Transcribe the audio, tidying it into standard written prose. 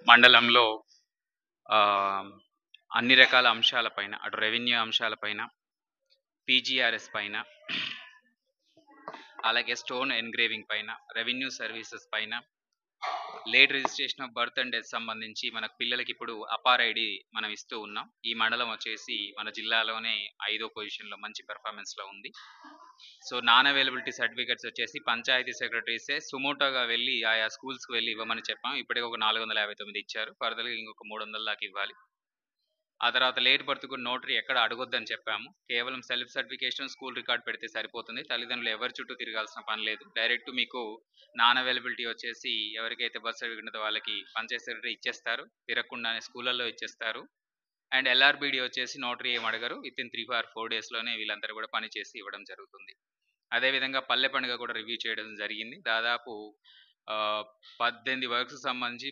మండలంలో ఆహ్, అన్ని రకాల అంశాలపైన అటు రెవెన్యూ అంశాలపైన, పీజీఆర్ఎస్ పైన, అలాగే స్టోన్ ఎన్‌గ్రేవింగ్ పైన, రెవెన్యూ సర్వీసెస్ పైన, late registration of birth and death సంబంధించి మనకు పిల్లలకి ఇప్పుడు అపార్ ఐడి మనం ఇస్తూ ఉన్నాం. ఈ మండలం వచ్చేసి మన జిల్లాలోనే 5వ పొజిషన్‌లో మంచి పెర్ఫార్మన్స్‌లో ఉంది. సో, నాన్ అవైలబిలిటీ సర్టిఫికేట్స్ వచ్చేసి పంచాయతీ సెక్రటరీసే సుమోటోగా వెళ్లి ఆయా స్కూల్స్‌కి వెళ్లి ఇవ్వమని చెప్పాం. ఇప్పటికే ఒక 459 ఇచ్చారు. ఫర్దర్‌గా ఇంకొక 300 దాకా ఇవ్వాలి. ఆ తర్వాత లేట్ బర్త్ కూడా నోటరీ ఎక్కడ అడగొద్దని చెప్పాము. కేవలం సెల్ఫ్ సర్టిఫికేషన్, స్కూల్ రికార్డ్ పెడితే సరిపోతుంది. తల్లిదండ్రులు ఎవరి చుట్టూ తిరగాల్సిన పని లేదు. డైరెక్ట్ మీకు నాన్ అవైలబిలిటీ వచ్చేసి ఎవరికైతే బర్త్ సర్టిఫికేట్ ఉందో వాళ్ళకి పంచాయతీ సెక్రటరీ ఇచ్చేస్తారు. తిరగకుండానే స్కూళ్ళల్లో ఇచ్చేస్తారు. అండ్ ఎల్ఆర్‌బీడీ వచ్చేసి నోటరీ ఏమి అడగరు. వితిన్ 3 ఆర్ 4 డేస్‌లోనే వీళ్ళందరూ కూడా పని చేసి ఇవ్వడం జరుగుతుంది. అదే విధంగా పల్లె పండుగ కూడా రివ్యూ చేయడం జరిగింది. దాదాపు 18 వర్క్స్ సంబంధించి